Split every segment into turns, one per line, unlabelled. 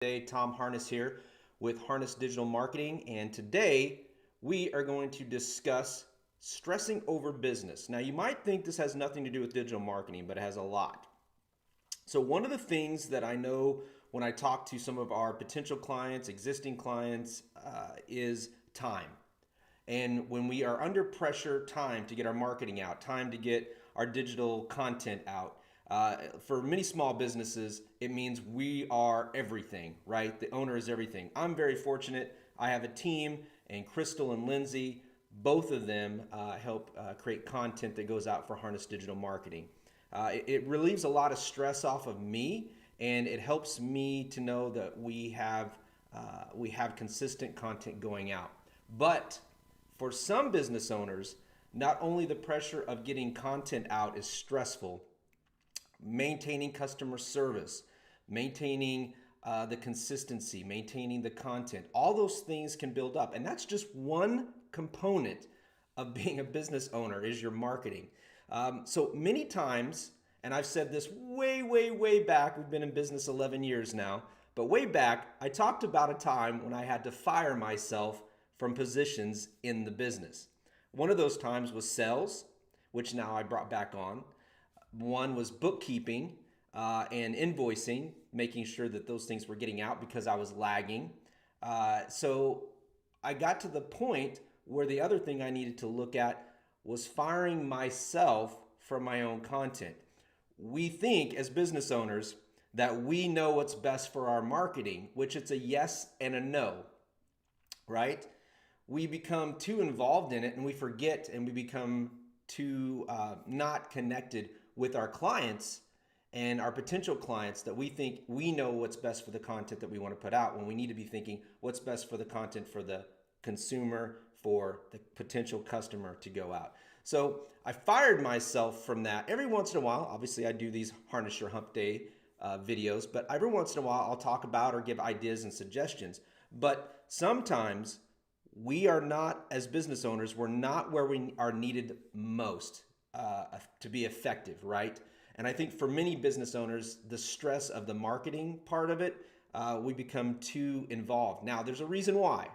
Today, Tom Harness here with Harness Digital Marketing, and today we are going to discuss stressing over business. Now, you might think this has nothing to do with digital marketing, but it has a lot. So one of the things that I know when I talk to some of our potential clients, existing clients, is time. And when we are under pressure, time to get our marketing out, time to get our digital content out. For many small businesses, it means we are everything, right? The owner is everything. I'm very fortunate. I have a team, and Crystal and Lindsay, both of them help create content that goes out for Harness Digital Marketing. It relieves a lot of stress off of me, and it helps me to know that we have consistent content going out. But for some business owners, not only the pressure of getting content out is stressful, maintaining customer service, maintaining the consistency, maintaining the content, all those things can build up. And that's just one component of being a business owner is your marketing. So many times, and I've said this way back, we've been in business 11 years now, but way back, I talked about a time when I had to fire myself from positions in the business. One of those times was sales, which now I brought back on. One was bookkeeping and invoicing, making sure that those things were getting out because I was lagging. So I got to the point where the other thing I needed to look at was firing myself from my own content. We think as business owners that we know what's best for our marketing, which it's a yes and a no, right? We become too involved in it and we forget, and we become too not connected with our clients and our potential clients, that we think we know what's best for the content that we want to put out, when we need to be thinking what's best for the content for the consumer, for the potential customer to go out. So I fired myself from that. Every once in a while, obviously I do these Harness Your Hump Day videos, but every once in a while I'll talk about or give ideas and suggestions. But sometimes we are not, as business owners, we're not where we are needed most to be effective, right? And I think for many business owners, the stress of the marketing part of it, we become too involved. Now, there's a reason why.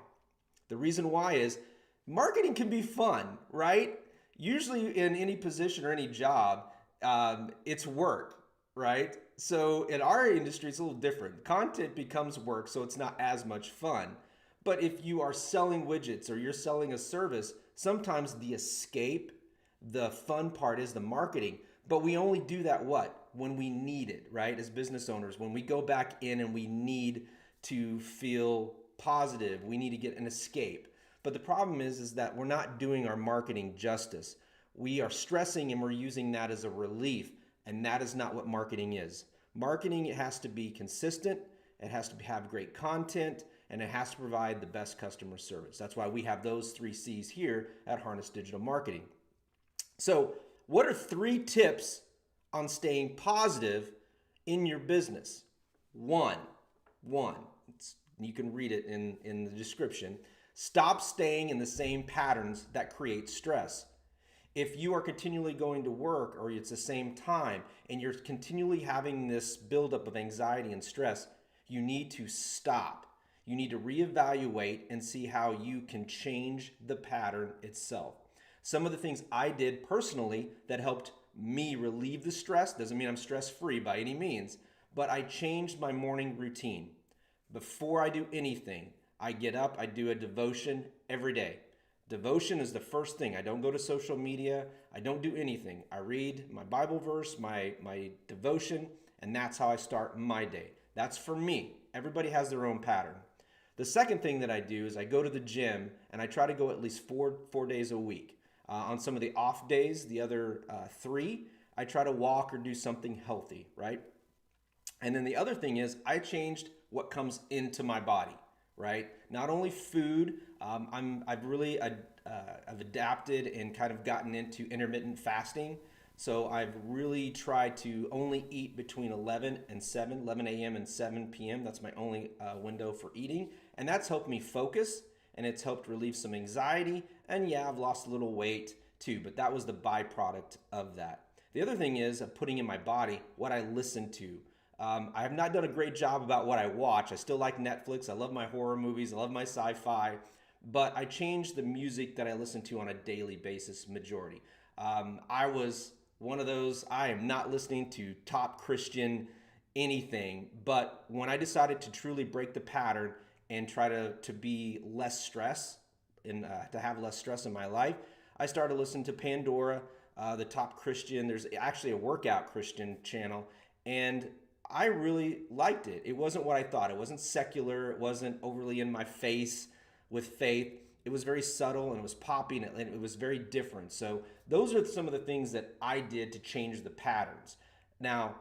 The reason why is marketing can be fun, right? Usually in any position or any job, it's work, right? So in our industry, it's a little different. Content becomes work, so it's not as much fun. But if you are selling widgets or you're selling a service, sometimes the escape, the fun part is the marketing. But we only do that when we need it, right? As business owners, when we go back in and we need to feel positive, we need to get an escape. But the problem is that we're not doing our marketing justice. We are stressing and we're using that as a relief, and that is not what marketing is. Marketing, it has to be consistent, it has to have great content, and it has to provide the best customer service. That's why we have those 3 C's here at Harness Digital Marketing. So what are 3 tips on staying positive in your business? One, you can read it in the description. Stop staying in the same patterns that create stress. If you are continually going to work, or it's the same time, and you're continually having this buildup of anxiety and stress, you need to stop. You need to reevaluate and see how you can change the pattern itself. Some of the things I did personally that helped me relieve the stress, doesn't mean I'm stress-free by any means, but I changed my morning routine. Before I do anything, I get up, I do a devotion every day. Devotion is the first thing. I don't go to social media. I don't do anything. I read my Bible verse, my devotion, and that's how I start my day. That's for me. Everybody has their own pattern. The second thing that I do is I go to the gym, and I try to go at least four days a week. On some of the off days, the other 3, I try to walk or do something healthy, right? And then the other thing is I changed what comes into my body, right? Not only food, I've adapted and kind of gotten into intermittent fasting. So I've really tried to only eat between 11 a.m. and 7 p.m. That's my only window for eating. And that's helped me focus, and it's helped relieve some anxiety. And yeah, I've lost a little weight too, but that was the byproduct of that. The other thing is putting in my body what I listen to. I have not done a great job about what I watch. I still like Netflix. I love my horror movies. I love my sci-fi. But I changed the music that I listen to on a daily basis majority. I was one of those, I am not listening to top Christian anything. But when I decided to truly break the pattern and try to be less stress and to have less stress in my life, I started listening to Pandora, the top Christian. There's actually a workout Christian channel. And I really liked it. It wasn't what I thought. It wasn't secular. It wasn't overly in my face with faith. It was very subtle and it was poppy and it was very different. So those are some of the things that I did to change the patterns. Now,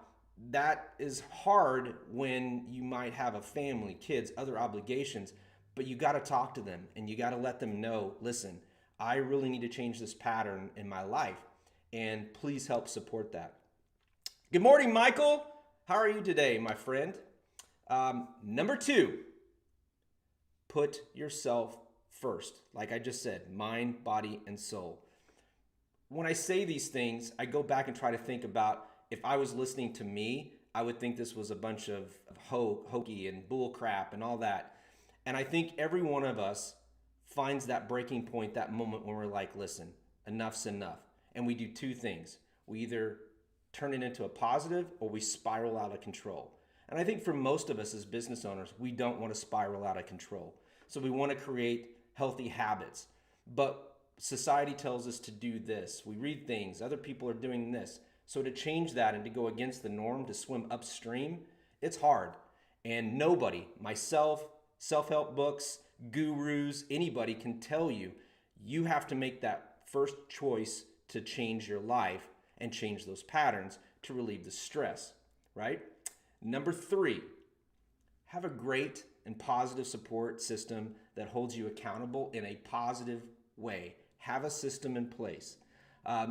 that is hard when you might have a family, kids, other obligations, but you got to talk to them and you got to let them know, listen, I really need to change this pattern in my life, and please help support that. Good morning, Michael. How are you today, my friend? Number 2, put yourself first. Like I just said, mind, body, and soul. When I say these things, I go back and try to think about if I was listening to me, I would think this was a bunch of hokey and bull crap and all that. And I think every one of us finds that breaking point, that moment when we're like, listen, enough's enough. And we do 2 things. We either turn it into a positive or we spiral out of control. And I think for most of us as business owners, we don't want to spiral out of control. So we want to create healthy habits. But society tells us to do this. We read things, other people are doing this. So to change that and to go against the norm, to swim upstream, it's hard. And nobody, myself, self-help books, gurus, anybody can tell you, you have to make that first choice to change your life and change those patterns to relieve the stress, right? Number 3, have a great and positive support system that holds you accountable in a positive way. Have a system in place.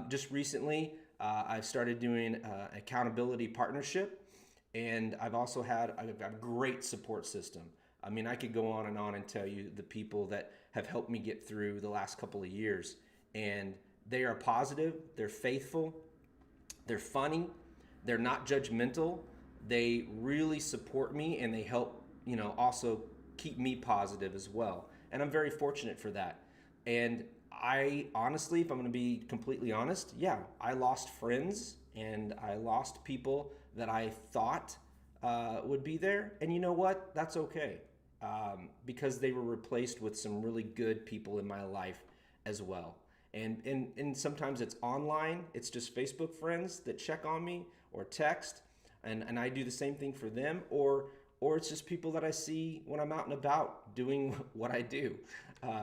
Just recently, I've started doing accountability partnership, and I've also had a great support system. I mean, I could go on and tell you the people that have helped me get through the last couple of years, and they are positive, they're faithful, they're funny, they're not judgmental, they really support me, and they help, also keep me positive as well. And I'm very fortunate for that. And I honestly, if I'm going to be completely honest, yeah, I lost friends and I lost people that I thought would be there. And you know what? That's okay, because they were replaced with some really good people in my life as well. And sometimes it's online. It's just Facebook friends that check on me or text, and I do the same thing for them, or it's just people that I see when I'm out and about doing what I do.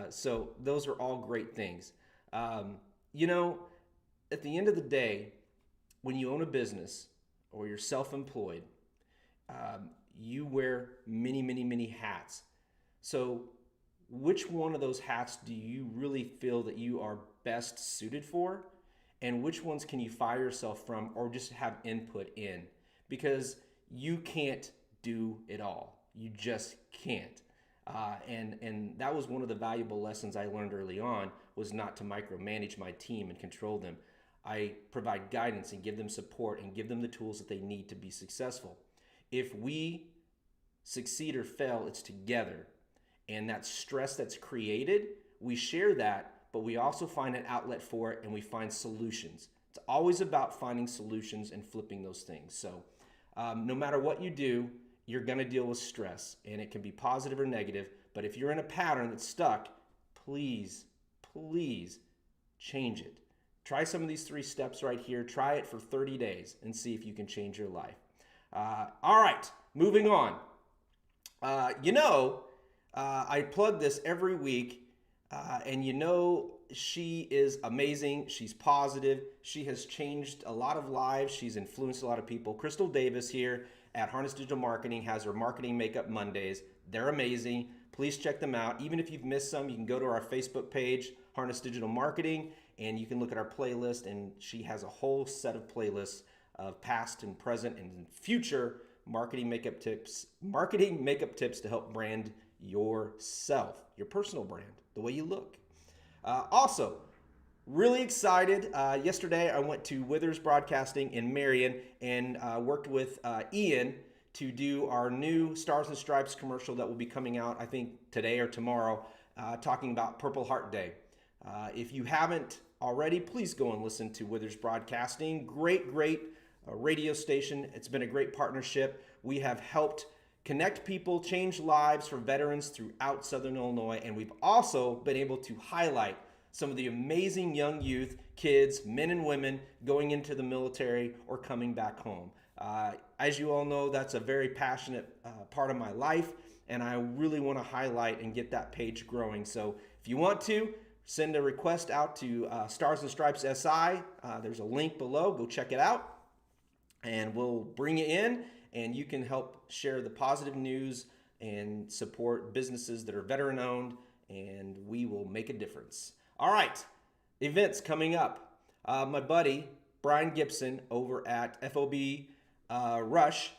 So those are all great things. At the end of the day, when you own a business or you're self-employed, you wear many, many, many hats. So which one of those hats do you really feel that you are best suited for? And which ones can you fire yourself from or just have input in? Because you can't do it all. You just can't. And that was one of the valuable lessons I learned early on, was not to micromanage my team and control them. I provide guidance and give them support and give them the tools that they need to be successful. If we succeed or fail, it's together. And that stress that's created, we share that, but we also find an outlet for it and we find solutions. It's always about finding solutions and flipping those things. So no matter what you do, you're going to deal with stress, and it can be positive or negative. But if you're in a pattern that's stuck, please, please change it. Try some of these 3 steps right here. Try it for 30 days and see if you can change your life. All right, moving on. I plug this every week, and she is amazing. She's positive. She has changed a lot of lives. She's influenced a lot of people. Crystal Davis here at Harness Digital Marketing has her Marketing Makeup Mondays. They're amazing. Please check them out. Even if you've missed some, you can go to our Facebook page, Harness Digital Marketing, and you can look at our playlist, and she has a whole set of playlists of past and present and future marketing makeup tips to help brand yourself, your personal brand, the way you look. Also, really excited. Yesterday, I went to Withers Broadcasting in Marion and worked with Ian to do our new Stars and Stripes commercial that will be coming out, I think, today or tomorrow, talking about Purple Heart Day. If you haven't already, please go and listen to Withers Broadcasting. Great radio station. It's been a great partnership. We have helped connect people, change lives for veterans throughout Southern Illinois, and we've also been able to highlight some of the amazing young youth, kids, men and women going into the military or coming back home. As you all know, that's a very passionate part of my life, and I really want to highlight and get that page growing. So if you want to, send a request out to Stars and Stripes SI. There's a link below. Go check it out, and we'll bring you in, and you can help share the positive news and support businesses that are veteran-owned, and we will make a difference. All right, events coming up. My buddy, Brian Gibson, over at FOB Rush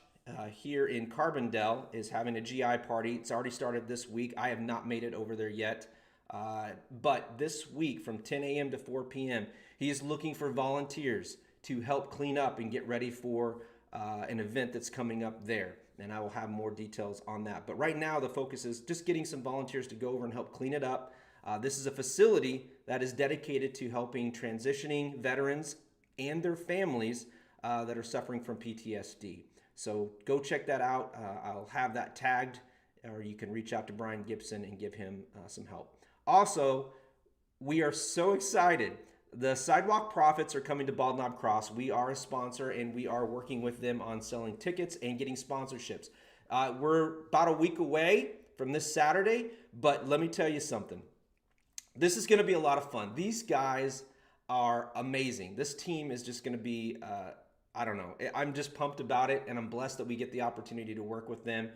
here in Carbondale is having a GI party. It's already started this week. I have not made it over there yet. But this week from 10 a.m. to 4 p.m., he is looking for volunteers to help clean up and get ready for an event that's coming up there. And I will have more details on that. But right now, the focus is just getting some volunteers to go over and help clean it up. This is a facility that is dedicated to helping transitioning veterans and their families that are suffering from PTSD. So go check that out. I'll have that tagged, or you can reach out to Brian Gibson and give him some help. Also, we are so excited. The Sidewalk Profits are coming to Bald Knob Cross. We are a sponsor, and we are working with them on selling tickets and getting sponsorships. We're about a week away from this Saturday, but let me tell you something. This is going to be a lot of fun. These guys are amazing. This team is just going to be, I don't know. I'm just pumped about it, and I'm blessed that we get the opportunity to work with them.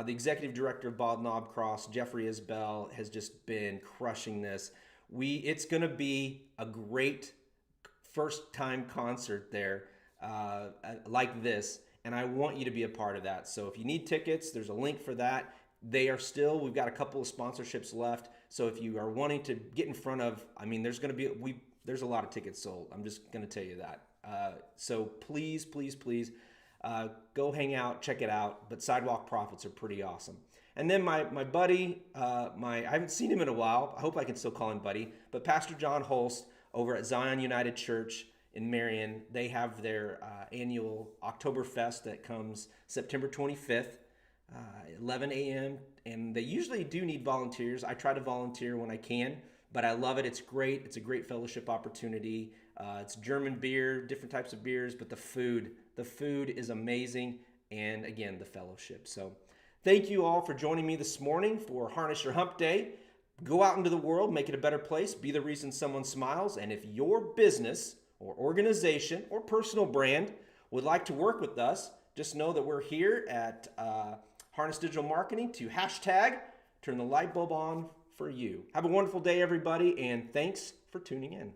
The executive director of Bald Knob Cross, Jeffrey Isbell, has just been crushing this. It's going to be a great first-time concert there like this, and I want you to be a part of that. So if you need tickets, there's a link for that. We've got a couple of sponsorships left. So if you are wanting to get in front of, there's a lot of tickets sold. I'm just going to tell you that. So please, go hang out, check it out. But Sidewalk Profits are pretty awesome. And then my buddy, I haven't seen him in a while. I hope I can still call him buddy. But Pastor John Holst over at Zion United Church in Marion, they have their annual Oktoberfest that comes September 25th, 11 a.m. And they usually do need volunteers. I try to volunteer when I can, but I love it. It's great. It's a great fellowship opportunity. It's German beer, different types of beers, but the food is amazing. And again, the fellowship. So thank you all for joining me this morning for Harness Your Hump Day. Go out into the world, make it a better place, be the reason someone smiles. And if your business or organization or personal brand would like to work with us, just know that we're here at Harness Digital Marketing to hashtag turn the light bulb on for you. Have a wonderful day, everybody, and thanks for tuning in.